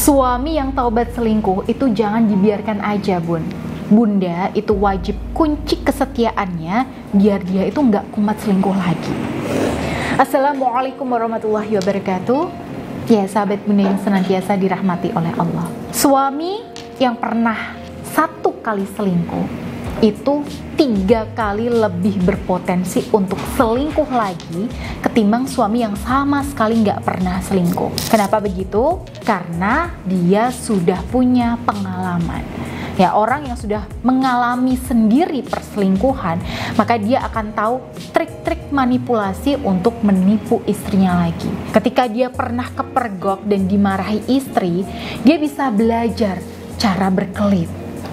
Suami yang taubat selingkuh itu jangan dibiarkan aja, Bun. Bunda itu wajib kunci kesetiaannya biar dia itu nggak kumat selingkuh lagi. Assalamualaikum warahmatullahi wabarakatuh. Ya, sahabat Bunda yang senantiasa dirahmati oleh Allah. Suami yang pernah 1 kali selingkuh itu 3 kali lebih berpotensi untuk selingkuh lagi ketimbang suami yang sama sekali nggak pernah selingkuh. Kenapa begitu? Karena dia sudah punya pengalaman. Ya, orang yang sudah mengalami sendiri perselingkuhan, maka dia akan tahu trik-trik manipulasi untuk menipu istrinya lagi. Ketika dia pernah kepergok dan dimarahi istri, dia bisa belajar cara berkelit,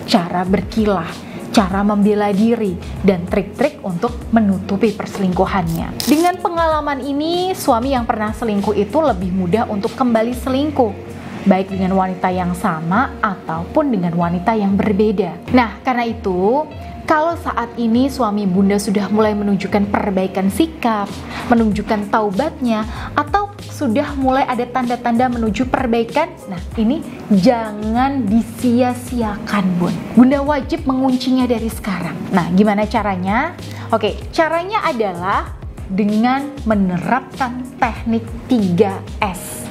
cara berkilah, cara membela diri, dan trik-trik untuk menutupi perselingkuhannya. Dengan pengalaman ini, suami yang pernah selingkuh itu lebih mudah untuk kembali selingkuh, baik dengan wanita yang sama ataupun dengan wanita yang berbeda. Nah, karena itu, kalau saat ini suami Bunda sudah mulai menunjukkan perbaikan sikap, menunjukkan taubatnya, atau sudah mulai ada tanda-tanda menuju perbaikan, nah ini jangan disia-siakan, Bun. Bunda wajib menguncinya dari sekarang. Nah, gimana caranya? Oke, caranya adalah dengan menerapkan teknik 3S.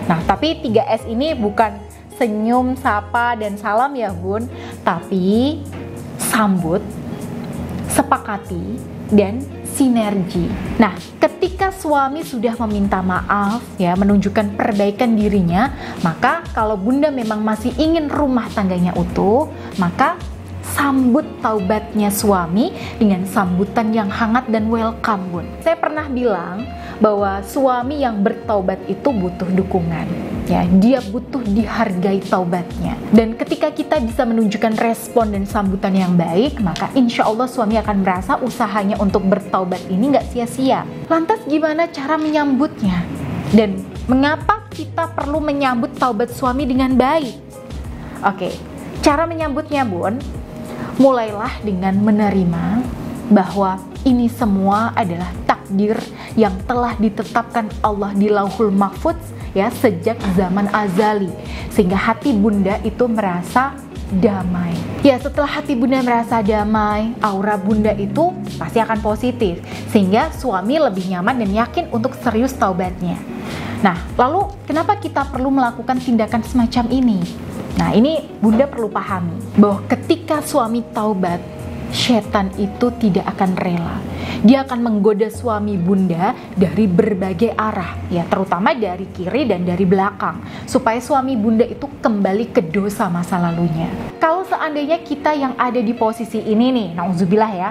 Nah, tapi 3S ini bukan senyum, sapa, dan salam ya, Bun, tapi sambut, sepakati, dan sinergi. Nah, ketika suami sudah meminta maaf, ya, menunjukkan perbaikan dirinya, maka kalau Bunda memang masih ingin rumah tangganya utuh, maka sambut taubatnya suami dengan sambutan yang hangat dan welcome, Bun. Saya pernah bilang bahwa suami yang bertaubat itu butuh dukungan. Ya, dia butuh dihargai taubatnya. Dan ketika kita bisa menunjukkan respon dan sambutan yang baik, maka insya Allah suami akan merasa usahanya untuk bertaubat ini nggak sia-sia. Lantas gimana cara menyambutnya? Dan mengapa kita perlu menyambut taubat suami dengan baik? Oke, cara menyambutnya, Bun, mulailah dengan menerima bahwa ini semua adalah takdir yang telah ditetapkan Allah di Lauhul Mahfudz, ya, sejak zaman azali, sehingga hati Bunda itu merasa damai. Ya, setelah hati Bunda merasa damai, aura Bunda itu pasti akan positif, sehingga suami lebih nyaman dan yakin untuk serius taubatnya. Nah, lalu kenapa kita perlu melakukan tindakan semacam ini? Nah, ini Bunda perlu pahami bahwa ketika suami taubat, setan itu tidak akan rela. Dia akan menggoda suami Bunda dari berbagai arah, ya, terutama dari kiri dan dari belakang, supaya suami Bunda itu kembali ke dosa masa lalunya. Kalau seandainya kita yang ada di posisi ini nih, nauzubillah ya,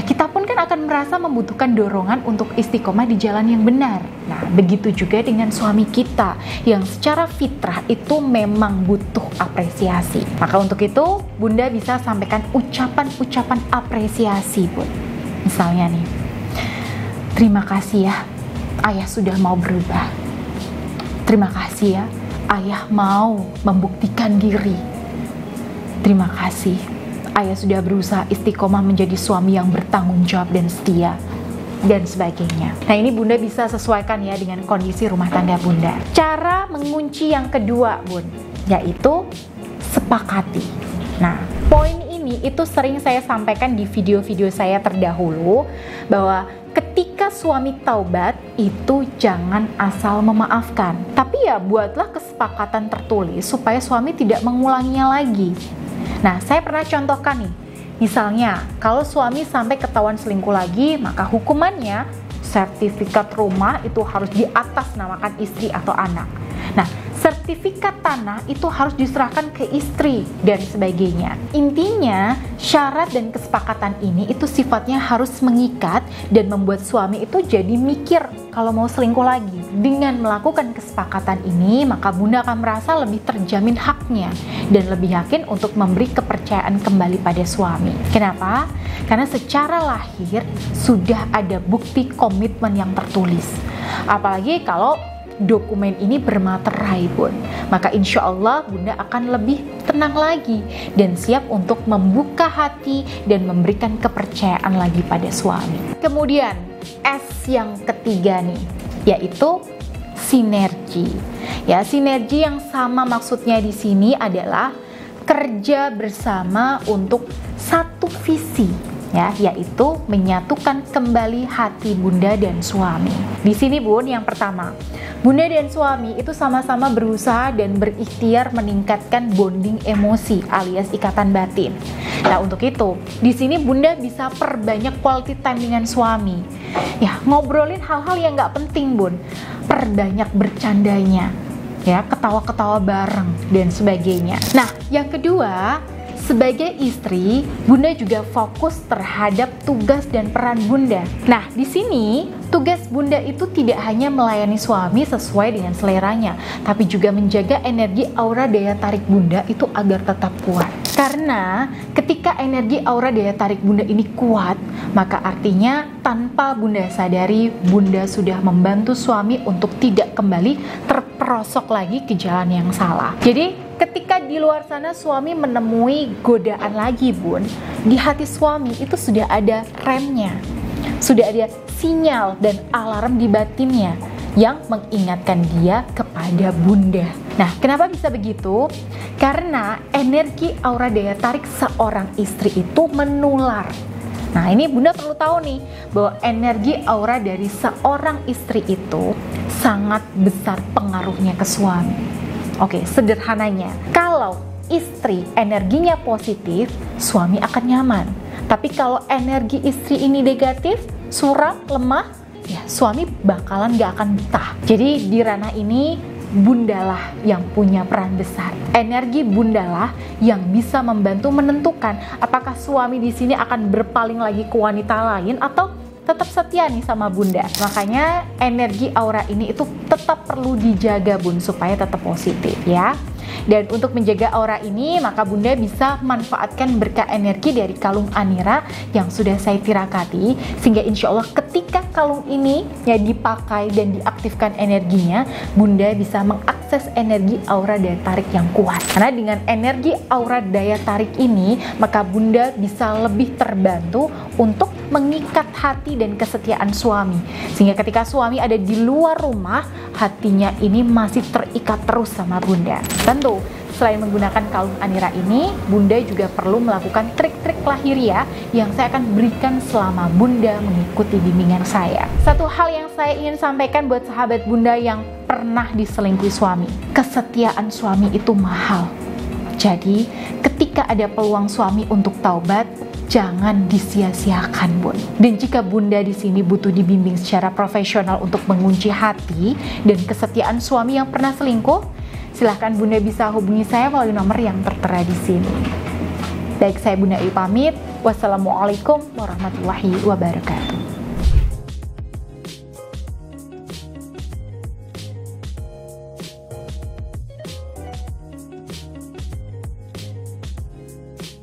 kita pun kan akan merasa membutuhkan dorongan untuk istiqomah di jalan yang benar. Nah, begitu juga dengan suami kita yang secara fitrah itu memang butuh apresiasi. Maka untuk itu, Bunda bisa sampaikan ucapan-ucapan apresiasi, Bun. Misalnya nih, terima kasih ya, ayah sudah mau berubah. Terima kasih ya, ayah mau membuktikan diri. Terima kasih, ayah sudah berusaha istiqomah menjadi suami yang bertanggung jawab dan setia, dan sebagainya. Nah, ini Bunda bisa sesuaikan ya dengan kondisi rumah tangga Bunda. Cara mengunci yang kedua, Bun, yaitu sepakati. Nah, poin ini itu sering saya sampaikan di video-video saya terdahulu, bahwa ketika suami taubat itu jangan asal memaafkan, tapi ya buatlah kesepakatan tertulis supaya suami tidak mengulanginya lagi. Nah, saya pernah contohkan nih, misalnya kalau suami sampai ketahuan selingkuh lagi, maka hukumannya sertifikat rumah itu harus diatasnamakan istri atau anak. Nah, sertifikat tanah itu harus diserahkan ke istri dan sebagainya. Intinya, syarat dan kesepakatan ini itu sifatnya harus mengikat dan membuat suami itu jadi mikir kalau mau selingkuh lagi. Dengan melakukan kesepakatan ini, maka Bunda akan merasa lebih terjamin haknya dan lebih yakin untuk memberi kepercayaan kembali pada suami. Kenapa? Karena secara lahir sudah ada bukti komitmen yang tertulis. Apalagi kalau dokumen ini bermaterai, Bun, maka insya Allah Bunda akan lebih tenang lagi dan siap untuk membuka hati dan memberikan kepercayaan lagi pada suami. Kemudian S yang ketiga nih, yaitu sinergi. Ya, sinergi yang sama maksudnya di sini adalah kerja bersama untuk satu visi, ya, yaitu menyatukan kembali hati bunda dan suami. Di sini Bun, yang pertama, bunda dan suami itu sama-sama berusaha dan berikhtiar meningkatkan bonding emosi alias ikatan batin. Nah, untuk itu, di sini bunda bisa perbanyak quality time dengan suami. Ya, ngobrolin hal-hal yang nggak penting Bun, perbanyak bercandanya. Ya, ketawa-ketawa bareng dan sebagainya. Nah, yang kedua, sebagai istri, bunda juga fokus terhadap tugas dan peran bunda. Nah, di sini tugas bunda itu tidak hanya melayani suami sesuai dengan seleranya, tapi juga menjaga energi aura daya tarik bunda itu agar tetap kuat. Karena ketika energi aura daya tarik bunda ini kuat, maka artinya tanpa bunda sadari, bunda sudah membantu suami untuk tidak kembali terperosok lagi ke jalan yang salah. Jadi ketika di luar sana suami menemui godaan lagi Bun, di hati suami itu sudah ada remnya, sudah ada sinyal dan alarm di batinnya yang mengingatkan dia kepada bunda. Nah, kenapa bisa begitu? Karena energi aura daya tarik seorang istri itu menular. Nah, ini bunda perlu tahu nih, bahwa energi aura dari seorang istri itu sangat besar pengaruhnya ke suami. Oke, sederhananya, kalau istri energinya positif, suami akan nyaman. Tapi kalau energi istri ini negatif, suram, lemah, ya suami bakalan gak akan betah. Jadi di ranah ini, bundalah yang punya peran besar. Energi bundalah yang bisa membantu menentukan apakah suami di sini akan berpaling lagi ke wanita lain atau tetap setia nih sama bunda. Makanya energi aura ini itu tetap perlu dijaga Bun, supaya tetap positif ya. Dan untuk menjaga aura ini, maka bunda bisa manfaatkan berkah energi dari kalung Anira yang sudah saya tirakati, sehingga insya Allah ketika kalung ini ya dipakai dan diaktifkan energinya, bunda bisa mengakses energi aura daya tarik yang kuat. Karena dengan energi aura daya tarik ini, maka bunda bisa lebih terbantu untuk mengikat hati dan kesetiaan suami, sehingga ketika suami ada di luar rumah, hatinya ini masih terikat terus sama bunda. Tentu selain menggunakan kalung Anira ini, bunda juga perlu melakukan trik-trik lahiriah yang saya akan berikan selama bunda mengikuti bimbingan saya. Satu hal yang saya ingin sampaikan buat sahabat bunda yang pernah diselingkuhi suami, kesetiaan suami itu mahal. Jadi ketika ada peluang suami untuk taubat, jangan disia-siakan Bun. Dan jika bunda di sini butuh dibimbing secara profesional untuk mengunci hati dan kesetiaan suami yang pernah selingkuh, silahkan bunda bisa hubungi saya melalui nomor yang tertera di sini. Baik, saya Bunda Ayu pamit. Wassalamualaikum warahmatullahi wabarakatuh.